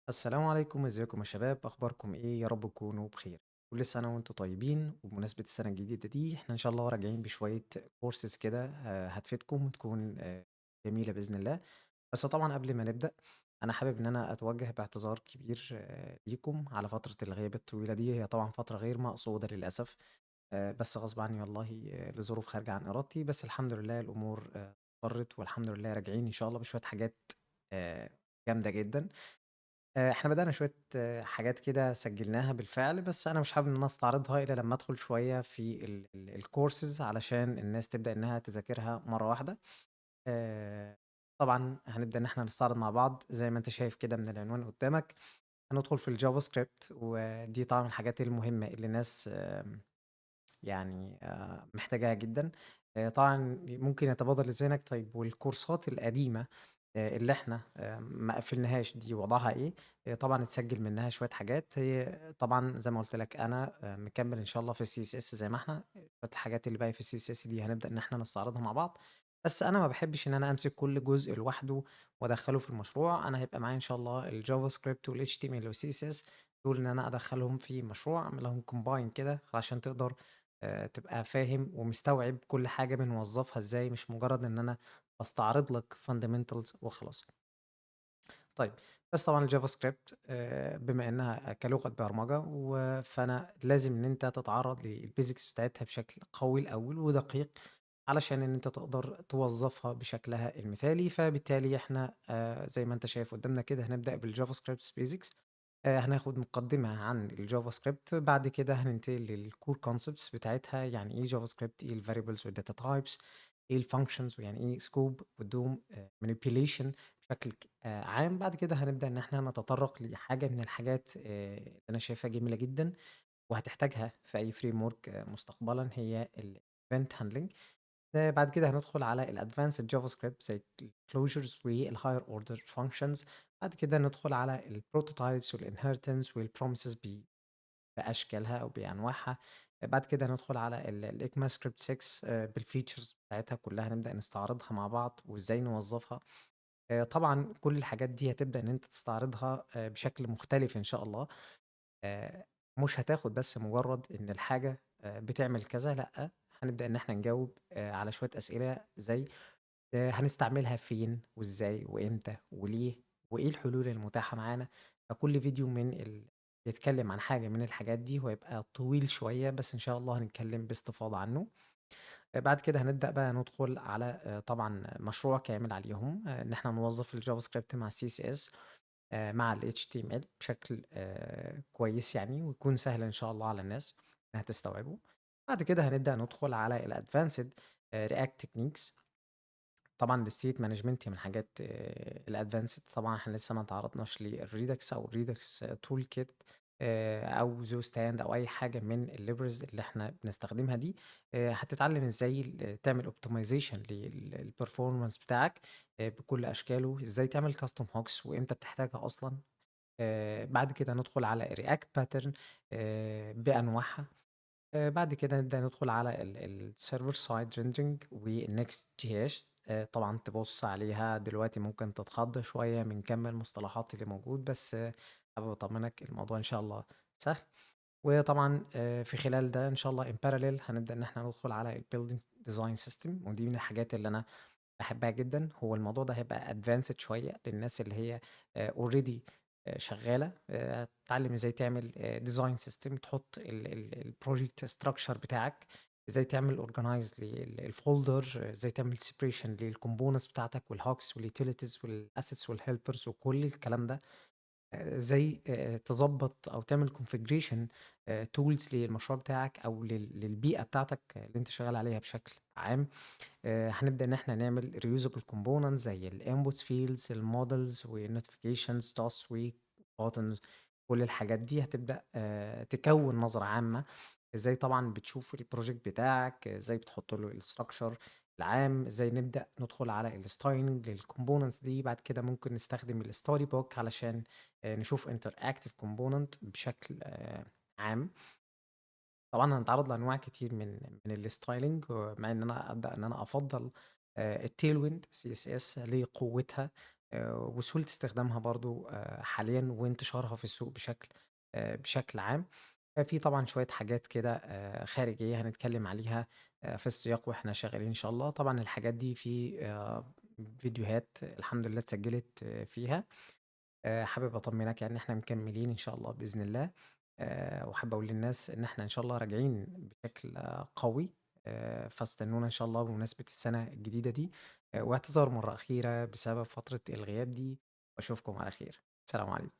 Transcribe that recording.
السلام عليكم، ازيكم يا شباب؟ اخباركم ايه؟ يا رب تكونوا بخير. كل سنه وانتم طيبين، وبمناسبه السنه الجديده دي احنا ان شاء الله راجعين بشويه كورسز كده هتفيدكم وتكون جميله باذن الله. بس طبعا قبل ما نبدا انا حابب ان انا اتوجه باعتذار كبير ليكم على فتره الغياب الطويله دي. هي طبعا فتره غير مقصوده للاسف، بس غصب عني والله، لظروف خارجه عن ارادتي. بس الحمد لله الامور استقرت، والحمد لله راجعين ان شاء الله بشويه حاجات آه، جامده جدا. إحنا بدأنا شوية حاجات كده سجّلناها بالفعل، بس أنا مش حابب إن أنا أستعرضها إلا لمّا أدخل شوية في الcourses علشان الناس تبدأ إنها تذاكرها مرّة واحدة. آآ طبعًا هنبدأ إن إحنا نستعرض مع بعض زي ما أنت شايف كده من العنوان قدّامك. هندخل في الJavaScript، ودي طبعًا الحاجات المهمة اللي الناس يعني محتاجاها جدًا. طبعًا ممكن يتبادر لذهنك طيب والكورسات القديمة اللي إحنا ما قفلناهاش دي وضعها إيه؟ طبعًا اتسجل منها شوية حاجات. هي طبعًا زي ما قُلت لك أنا مكمّل إن شاء الله في الCSS زي ما إحنا. شوية الحاجات اللي باقية في الCSS دي هنبدأ إن إحنا نستعرضها مع بعض. بس أنا ما باحبش إن أنا أمسك كل جزء لوحده وأدخّله في المشروع. أنا هيبقى معايا إن شاء الله الJavaScript والHTML والCSS دول إن أنا أدخّلهم في مشروع، أعمل لهم combine كده عشان تقدر تبقى فاهم ومستوعب كل حاجة بنوظّفها إزاي، مش مجرد إن أنا باستعرض لك fundamentals وخلاص. طيب، بس طبعًا الJavaScript بما إنها كلغة برمجة فأنا لازم إن أنت تتعرّض للBasics بتاعتها بشكل قوي الأول ودقيق، علشان إن أنت تقدر توظّفها بشكلها المثالي. فبالتالي إحنا زي ما أنت شايف قدّامنا كده هنبدأ بالJavaScript Basics. هناخد مقدمة عن الJavaScript، بعد كده هننتقل للcore concepts بتاعتها. يعني إيه JavaScript، إيه الvariables والdata types، إيه الfunctions، ويعني إيه scope وDOM manipulation بشكل عام. بعد كده هنبدأ إن إحنا نتطرق لحاجة من الحاجات اللي أنا شايفها جميلة جدًا وهتحتاجها في أي framework مستقبلًا، هي الevent handling. بعد كده هندخل على الadvanced JavaScript زي الclosures والhigher order functions. بعد كده ندخل على الprototypes والinheritance والpromises بأشكالها أو بأنواعها. بعد كده ندخل على الECMAScript 6 بالfeatures بتاعتها كلها، نبدأ نستعرضها مع بعض وإزاي نوظّفها. طبعًا كل الحاجات دي هتبدأ إن أنت تستعرضها بشكل مختلف إن شاء الله. آآ مش هتاخد بس مجرد إن الحاجة بتعمل كذا، لأ، هنبدأ إن إحنا نجاوب على شوية أسئلة زي هنستعملها فين وإزاي وإمتى وليه، وإيه الحلول المتاحة معانا. فكل فيديو بيتكلم عن حاجة من الحاجات دي، هو هيبقى طويل شوية بس إن شاء الله هنتكلم باستفاضة عنه. بعد كده هنبدأ بقى ندخل على طبعًا مشروع كامل عليهم، إن إحنا نوظّف الJavaScript مع الCSS مع الHTML بشكل كويس يعني، ويكون سهل إن شاء الله على الناس إنها تستوعبه. بعد كده هنبدأ ندخل على الadvanced React techniques. طبعًا الstate management هي من الحاجات الadvanced. طبعًا إحنا لسه ما تعرضناش للRedux أو الRedux toolkit أو Zostand أو أي حاجة من الlibraries اللي إحنا بنستخدمها دي. هتتعلم إزاي تعمل optimization للperformance بتاعك بكل أشكاله، إزاي تعمل custom hooks وإمتى بتحتاجها أصلًا. بعد كده ندخل على الreact pattern بأنواعها. بعد كده نبدأ ندخل على الserver side rendering والnext.js. طبعًا تبُص عليها دلوقتي ممكن تتخض شوية من كم المصطلحات اللي موجود، بس حابب أطمنك الموضوع إن شاء الله سهل. وطبعًا في خلال ده إن شاء الله in parallel هنبدأ إن إحنا ندخل على الbuilding design system، ودي من الحاجات اللي أنا باحبها جدًا. هو الموضوع ده هيبقى advanced شوية للناس اللي هي already شغالة. هتتعلم إزاي تعمل design system، تحط الproject structure بتاعك، إزاي تعمل organize للfolder، إزاي تعمل separation للcomponents بتاعتك والhooks والutilities والassets والhelpers وكل الكلام ده. إزاي تضبّط أو تعمل configuration tools للمشروع بتاعك أو للبيئة بتاعتك اللي أنت شغال عليها بشكل عام. هنبدأ إن إحنا نعمل reusable components زي الinputs fields الmodels والnotifications tasks وbuttons. كل الحاجات دي هتبدأ تكوّن نظرة عامة، إزاي طبعًا بتشوف الproject بتاعك، إزاي بتحط له الstructure العام، إزاي نبدأ ندخل على الstyling للcomponents دي. بعد كده ممكن نستخدم الstorybook علشان نشوف interactive component بشكل عام. طبعًا هنتعرّض لأنواع كتير من الstyling، مع إن أنا أبدأ إن أنا أفضّل الtailwind CSS لقوتها وسهولة استخدامها برضه حاليًا وانتشارها في السوق بشكل عام. في طبعًا شوية حاجات كده خارجية هنتكلم عليها في السياق وإحنا شغالين إن شاء الله. طبعًا الحاجات دي في فيديوهات الحمد لله اتسجلت فيها. حابب أطمنك يعني إن إحنا مكملين إن شاء الله بإذن الله. وحابب أقول للناس إن إحنا إن شاء الله راجعين بشكل قوي. فاستنونا إن شاء الله بمناسبة السنة الجديدة دي. واعتذار مرة أخيرة بسبب فترة الغياب دي، وأشوفكم على خير. سلام عليكم.